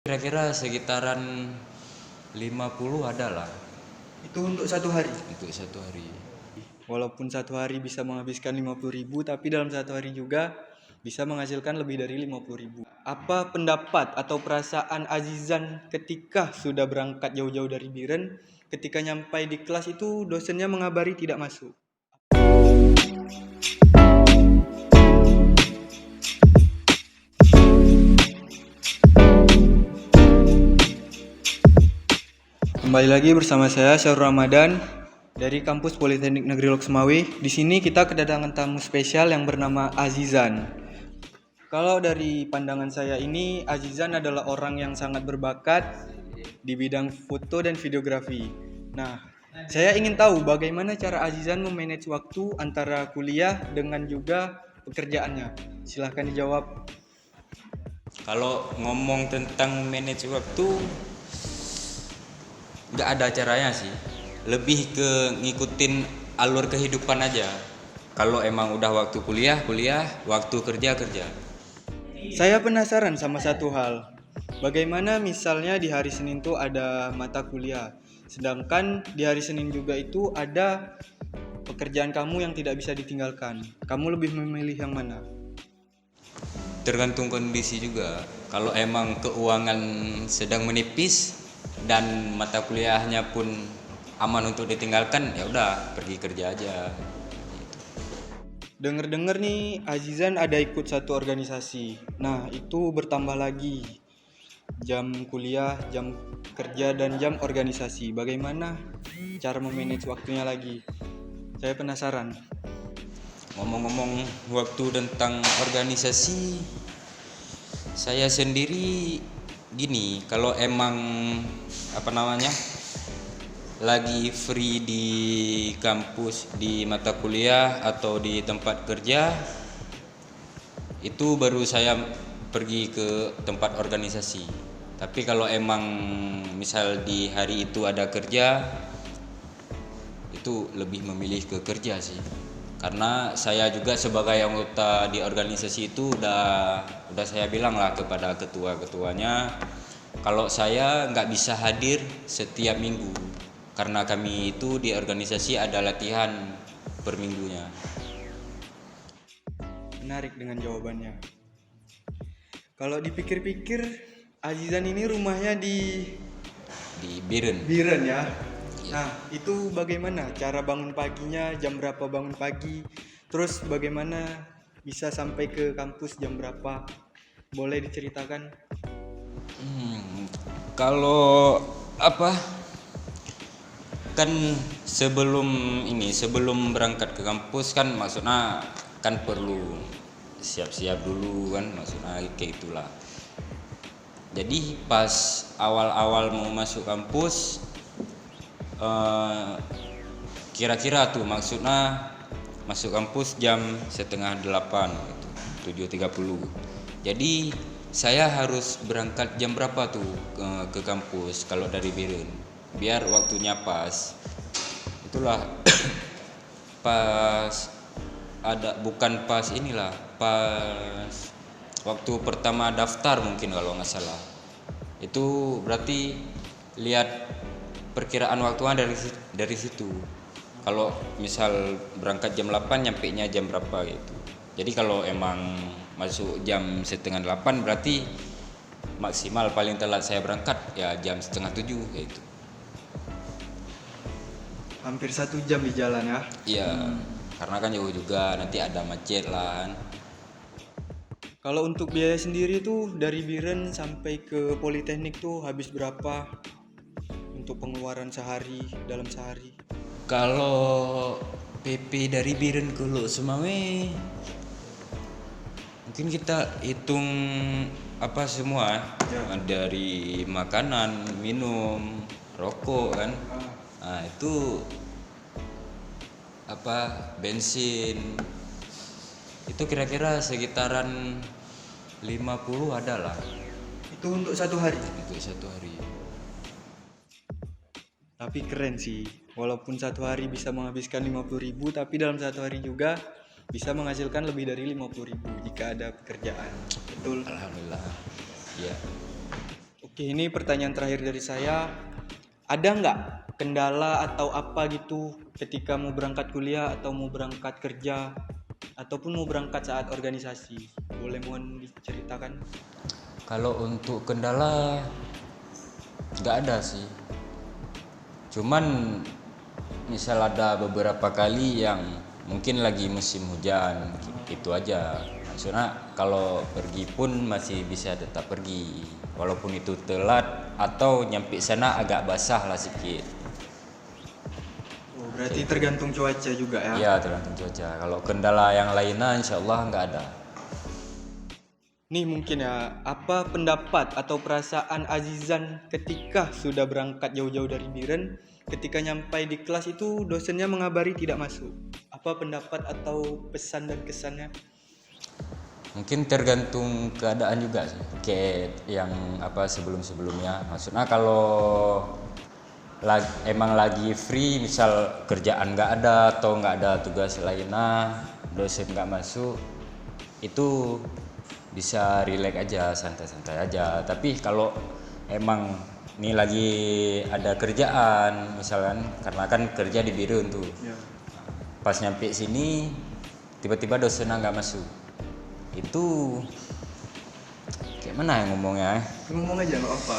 Kira-kira sekitaran 50 ada lah Itu untuk satu hari. untuk satu hari. Walaupun satu hari bisa menghabiskan 50.000, tapi dalam satu hari juga bisa menghasilkan lebih dari 50.000. Apa pendapat atau perasaan Azizan ketika sudah berangkat jauh-jauh dari Biren? Ketika nyampai di kelas itu dosennya mengabari tidak masuk. Kembali lagi bersama saya Syahrul Ramadan dari kampus Politeknik Negeri Lok Sumawe. Di sini kita kedatangan tamu spesial yang bernama Azizan. Kalau dari pandangan saya ini, Azizan adalah orang yang sangat berbakat di bidang foto dan videografi. Nah, saya ingin tahu bagaimana cara Azizan memanage waktu antara kuliah dengan juga pekerjaannya. Silahkan dijawab. Kalau ngomong tentang manage waktu, nggak ada caranya sih. Lebih ke ngikutin alur kehidupan aja. Kalau emang udah waktu kuliah, waktu kerja. Saya penasaran sama satu hal. Bagaimana misalnya di hari Senin tuh ada mata kuliah, sedangkan di hari Senin juga itu ada pekerjaan kamu yang tidak bisa ditinggalkan. Kamu lebih memilih yang mana? Tergantung kondisi juga. Kalau emang keuangan sedang menipis dan mata kuliahnya pun aman untuk ditinggalkan, ya udah pergi kerja aja. Dengar-dengar nih Azizan ada ikut satu organisasi. Nah, itu bertambah lagi jam kuliah, jam kerja, dan jam organisasi. Bagaimana cara memanage waktunya lagi? Saya penasaran. Ngomong-ngomong waktu tentang organisasi, saya sendiri gini, kalau emang lagi free di kampus, di mata kuliah atau di tempat kerja, itu baru saya pergi ke tempat organisasi. Tapi kalau emang misal di hari itu ada kerja, itu lebih memilih ke kerja sih. Karena saya juga sebagai anggota di organisasi itu udah saya bilang lah kepada ketua-ketuanya, kalau saya nggak bisa hadir setiap minggu karena kami itu di organisasi ada latihan per minggunya. Menarik dengan jawabannya. Kalau dipikir-pikir, Azizan ini rumahnya di Biren. Biren ya. Iya. Nah, itu bagaimana cara bangun paginya, jam berapa bangun pagi, terus bagaimana bisa sampai ke kampus jam berapa? Boleh diceritakan? Kalau kan sebelum berangkat ke kampus kan maksudnya kan perlu siap-siap dulu kan, maksudnya kayak itulah. Jadi pas awal-awal mau masuk kampus, kira-kira tuh maksudnya masuk kampus jam setengah 8 gitu, 7.30. Jadi saya harus berangkat jam berapa tuh ke kampus kalau dari Biren, biar waktunya pas. Itulah pas pas waktu pertama daftar mungkin kalau nggak salah. Itu berarti lihat perkiraan waktunya dari situ. Kalau misal berangkat jam 8 nyampenya jam berapa gitu. Jadi kalau emang masuk jam setengah 8 berarti maksimal paling telat saya berangkat ya jam setengah 7 gitu. Hampir 1 jam di jalan ya. Iya, karena kan jauh juga, nanti ada macet lah kan. Kalau untuk biaya sendiri tuh dari Biren sampai ke Politeknik tuh habis berapa untuk pengeluaran dalam sehari? Kalau PP dari Biren ke Lok Sumawe mungkin kita hitung semua Ya. dari makanan, minum, rokok kan. Nah, itu bensin itu kira-kira sekitaran 50 ada lah Itu untuk satu hari. untuk satu hari. Tapi keren sih, walaupun satu hari bisa menghabiskan 50.000, tapi dalam satu hari juga bisa menghasilkan lebih dari 50.000 jika ada pekerjaan. Betul. Alhamdulillah. Iya. Oke. Oke, ini pertanyaan terakhir dari saya. Ada nggak kendala atau apa gitu ketika mau berangkat kuliah atau mau berangkat kerja ataupun mau berangkat saat organisasi? Boleh mohon diceritakan? Kalau untuk kendala nggak ada sih. Cuman misal ada beberapa kali yang mungkin lagi musim hujan, itu aja. Maksudnya kalau pergi pun masih bisa tetap pergi, walaupun itu telat atau nyampe sana agak basah lah sedikit. Oh, berarti tergantung cuaca juga ya? Iya, tergantung cuaca. Kalau kendala yang lainnya insya Allah nggak ada. Nih mungkin ya, apa pendapat atau perasaan Azizan ketika sudah berangkat jauh-jauh dari Biren, ketika nyampai di kelas itu dosennya mengabari tidak masuk? Apa pendapat atau pesan dan kesannya? Mungkin tergantung keadaan juga sih. Kayak yang sebelum-sebelumnya. Maksudnya kalau emang lagi free, misal kerjaan nggak ada atau nggak ada tugas lainnya, dosen nggak masuk, itu bisa relax aja, santai-santai aja. Tapi kalau emang ini lagi ada kerjaan, misalkan karena kan kerja di Birun tuh, Ya. pas nyampe sini tiba-tiba dosennya nggak masuk, itu kayak mana ya ngomongnya? Ngomong aja nggak apa.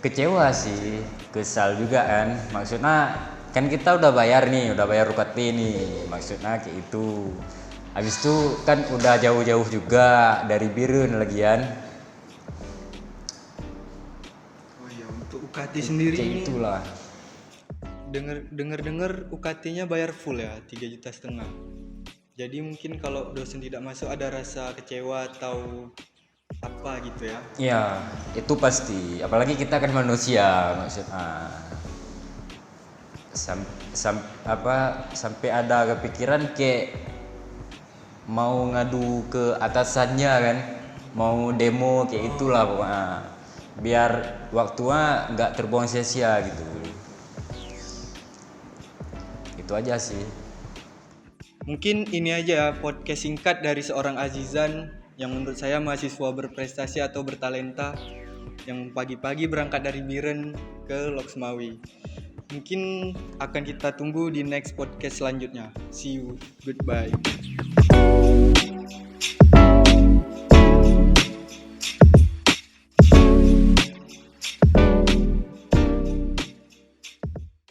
Kecewa sih, kesal juga kan. Maksudnya kan kita udah bayar UKT nih, maksudnya kayak itu. Habis itu kan udah jauh-jauh juga dari Birun lagian. Oh iya, untuk UKT sendiri Kayak ini itulah. dengar UKT-nya bayar full ya, 3,5 juta. Jadi mungkin kalau dosen tidak masuk ada rasa kecewa atau apa gitu ya. Iya, itu pasti. Apalagi kita kan manusia, maksudnya. Sampai ada kepikiran kayak mau ngadu ke atasannya kan, mau demo kayak itulah pokoknya, biar waktunya nggak terbuang sia-sia gitu. Itu aja sih. Mungkin ini aja podcast singkat dari seorang Azizan yang menurut saya mahasiswa berprestasi atau bertalenta yang pagi-pagi berangkat dari Biren ke Loksmawi. Mungkin akan kita tunggu di next podcast selanjutnya. See you, goodbye.